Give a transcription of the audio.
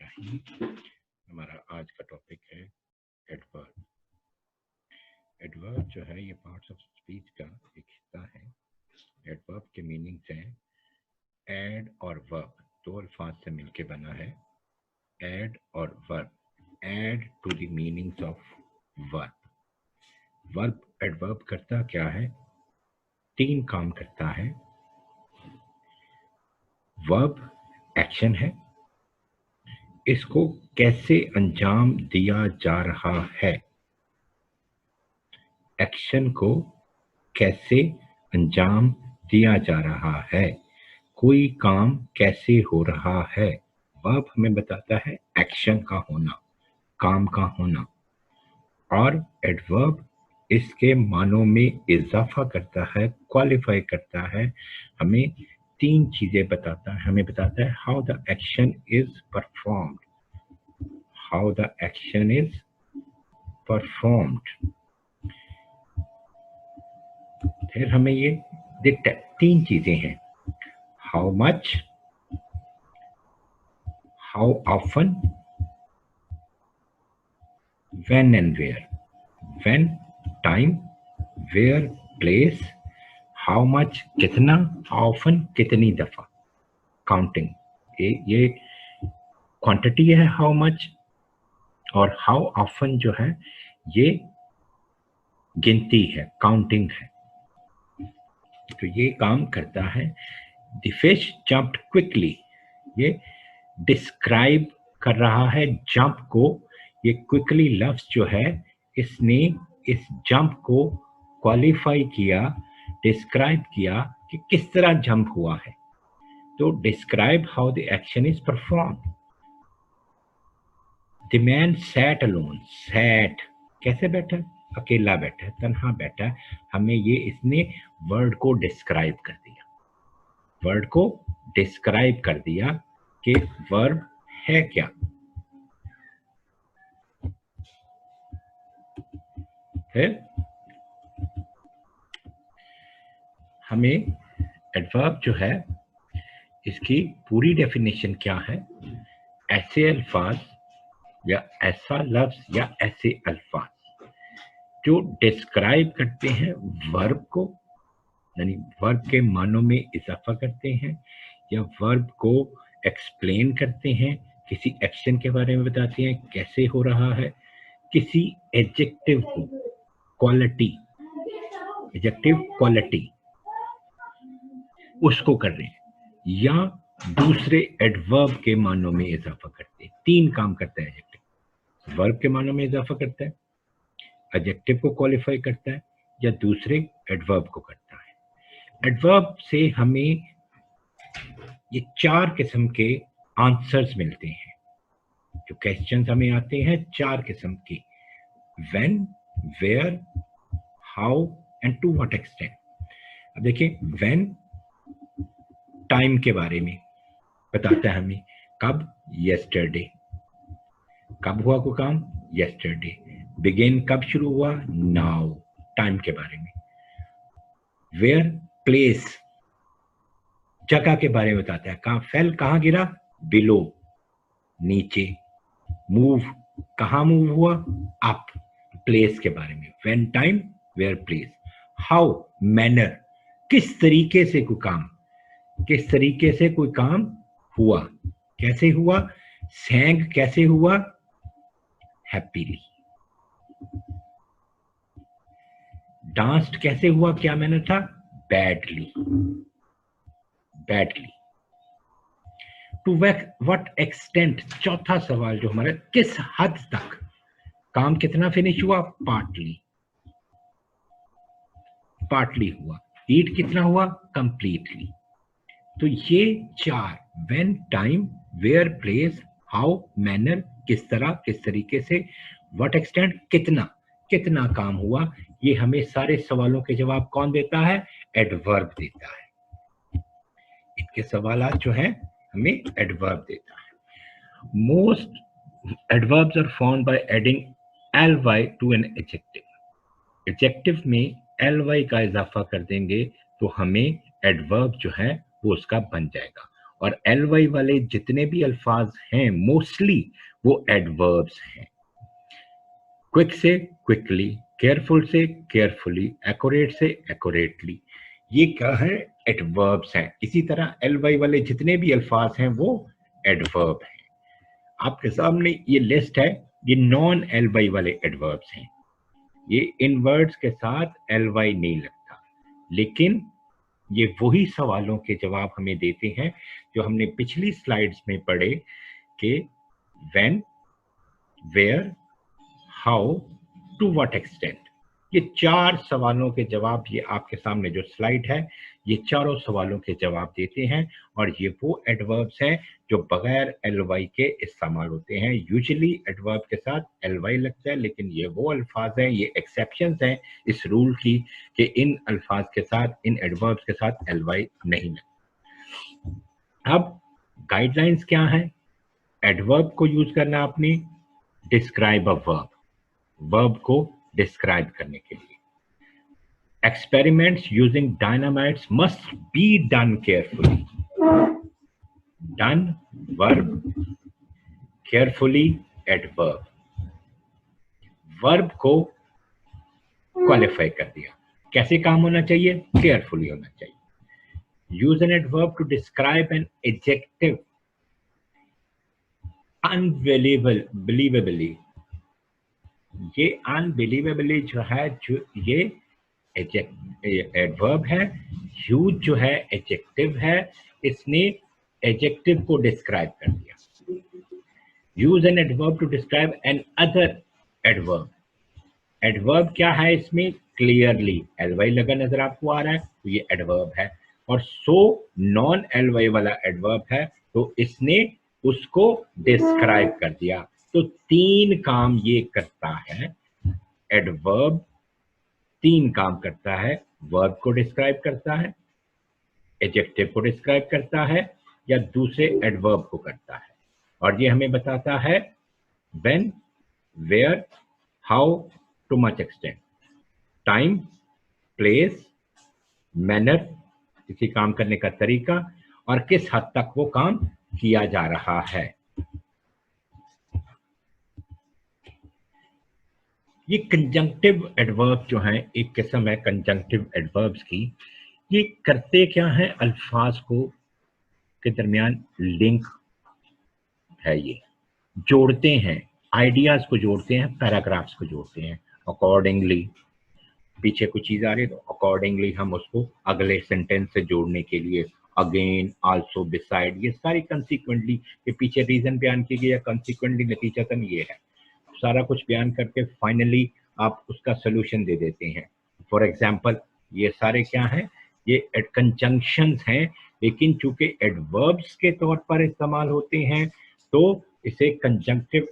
बिस्मिल्लाहिर्रहमानिर्रहीम। हमारा आज का टॉपिक है एडवर्ब। एडवर्ब जो है ये पार्ट्स ऑफ स्पीच का एक हिस्सा है। एडवर्ब के मीनिंग्स हैं एड और वर्ब, दो अल्फाज से मिलके बना है एड और verb. Add to the meanings of verb. Verb adverb करता क्या है? तीन काम करता है। वर्ब एक्शन है, इसको कैसे अंजाम दिया जा रहा है, एक्शन को कैसे अंजाम दिया जा रहा है, कोई काम कैसे हो रहा है। वर्ब हमें बताता है एक्शन का होना, काम का होना। और एडवर्ब इसके मानों में इजाफा करता है, क्वालिफाई करता है, हमें तीन चीजें बताता है। हमें बताता है how the action is performed, how the action is performed. फिर हमें ये दिखता है तीन चीजें हैं, how much, how often, when and where. When time, where place, how much कितना, ऑफन कितनी दफा, काउंटिंग। ये क्वांटिटी है हाउ मच, और हाउ ऑफन जो है ये गिनती है, काउंटिंग है। तो ये काम करता है। द फिश जंप्ड क्विकली, ये डिस्क्राइब कर रहा है जंप को। ये क्विकली लफ्ज जो है इसने इस जंप को क्वालिफाई किया, डिस्क्राइब किया कि किस तरह जंप हुआ है। तो describe how the action is performed. The man sat alone, sat कैसे बैठा, अकेला बैठा, तन्हा बैठा। हमें ये इसने वर्ड को डिस्क्राइब कर दिया, वर्ड को डिस्क्राइब कर दिया कि वर्ब है क्या। फिर हमें एडवर्ब जो है इसकी पूरी डेफिनेशन क्या है? ऐसे अल्फाज या ऐसा लफ्ज या ऐसे अल्फाज जो डिस्क्राइब करते हैं वर्ब को, यानी वर्ब के मानों में इजाफा करते हैं, या वर्ब को एक्सप्लेन करते हैं, किसी एक्शन के बारे में बताते हैं कैसे हो रहा है, किसी एडजेक्टिव को, क्वालिटी, एडजेक्टिव क्वालिटी उसको कर रहे हैं, या दूसरे एडवर्ब के मानों में इजाफा करते हैं। तीन काम करता है एडजेक्टिव, वर्ब के मानों में इजाफा करता है, एडजेक्टिव को क्वालिफाई करता है, या दूसरे एडवर्ब को करता है। एडवर्ब से हमें ये चार किस्म के आंसर्स मिलते हैं। जो क्वेश्चंस हमें आते हैं चार किस्म के, when, where, how and to what extent. अब देखिए, व्हेन टाइम के बारे में बताता है हमें, कब, यस्टरडे, कब हुआ कोई काम, यस्टरडे। बिगिन कब शुरू हुआ, नाउ, टाइम के बारे में। वेयर, प्लेस, जगह के बारे में बताता है, कहाँ फेल, कहाँ गिरा, बिलो, नीचे। मूव, कहाँ मूव हुआ, अप, प्लेस के बारे में। When time, where place. How, manner, किस तरीके से कोई काम, किस तरीके से कोई काम हुआ, कैसे हुआ, सैंग कैसे हुआ, हैप्पीली। डांस्ड कैसे हुआ, क्या मैनर था, badly, badly. To what extent, चौथा सवाल जो हमारा, किस हद तक, काम कितना फिनिश हुआ, पार्टली, पार्टली हुआ। ईट कितना हुआ, कंप्लीटली। तो ये चार, when, time, where, place, how, manner, किस तरह, किस तरीके से, व्हाट एक्सटेंट, कितना, कितना काम हुआ, ये हमें सारे सवालों के जवाब कौन देता है, एडवर्ब देता है। इनके सवाल जो हैं हमें एडवर्ब देता है। Most adverbs are found by adding ly to an adjective. Adjective में ly का इजाफा कर देंगे तो हमें एडवर्ब जो है वो उसका बन जाएगा। और ly वाले जितने भी अल्फाज हैं मोस्टली वो एडवर्ब्स हैं। क्विक से क्विकली, केयरफुल से केयरफुली, एक्यूरेट से एक्यूरेटली, ये क्या है? एडवर्ब्स हैं। इसी तरह ly वाले जितने भी अल्फाज हैं वो एडवर्ब हैं। आपके सामने ये लिस्ट है, ये नॉन ly वाले एडवर्ब्स हैं। ये इन वर्ड्स के साथ ly नहीं लगता, लेकिन ये वही सवालों के जवाब हमें देते हैं जो हमने पिछली स्लाइड्स में पढ़े कि when, where, how, to what extent। ये 4 सवालों के जवाब, ये आपके सामने जो स्लाइड है, ये चारों सवालों के जवाब देते हैं। और ये वो एडवर्ब्स हैं जो बगैर ly के इस्तेमाल होते हैं। यूजुअली एडवर्ब के साथ ly लगता है, लेकिन ये वो अल्फाज हैं, ये एक्सेप्शंस हैं इस रूल की कि इन अल्फाज के साथ, इन एडवर्ब्स के साथ ly नहीं लगता। अब गाइडलाइंस क्या है? एडवर्ब को यूज करना आपने डिस्क्राइब अ वर्ब, वर्ब को डिस्क्राइब करने के लिए। Experiments using dynamites must be done carefully. Done verb, carefully adverb. Verb को क्वालिफाई कर दिया, कैसे काम होना चाहिए? केयरफुली होना चाहिए। Use an adverb to describe an adjective unbelievably. ये अनबिलीवेबली जो है, जो ये एडवर्ब है, यूज जो है एडजेक्टिव है, इसने एडजेक्टिव को डिस्क्राइब कर दिया। Use an adverb to describe another adverb. Adverb क्या है इसमें? क्लियरली ly लगा नजर आपको आ रहा है, तो ये एडवर्ब है। और सो नॉन ly वाला एडवर्ब है, तो इसने उसको डिस्क्राइब कर दिया। तो 3 काम ये करता है, एडवर्ब 3 काम करता है। वर्ब को डिस्क्राइब करता है, एडजेक्टिव को डिस्क्राइब करता है, या दूसरे एडवर्ब को करता है। और ये हमें बताता है when, where, how, to much extent। Time, place, manner, किसी काम करने का तरीका, और किस हद तक वो काम किया जा रहा है। ये कंजंक्टिव एडवर्ब जो हैं, एक किस्म है कंजंक्टिव एडवर्ब्स की। ये करते क्या है? अल्फाज को के दरमियान लिंक है, ये जोड़ते हैं, आइडियाज को जोड़ते हैं, पैराग्राफ्स को जोड़ते हैं। अकॉर्डिंगली, पीछे कुछ चीज आ रही है तो अकॉर्डिंगली हम उसको अगले सेंटेंस से जोड़ने के लिए अगेन, आल्सो, बिसाइड, ये सारी कंसिक्वेंटली के पीछे रीजन बयान की गई है, कंसिक्वेंटली नतीजतन ये है। सारा कुछ बयान करके फाइनली आप उसका सोल्यूशन दे देते हैं। फॉर एग्जाम्पल, ये सारे क्या हैं? ये कंजंक्शंस हैं, लेकिन चूंकि एडवर्ब्स के तौर पर इस्तेमाल होते हैं तो इसे कंजंक्टिव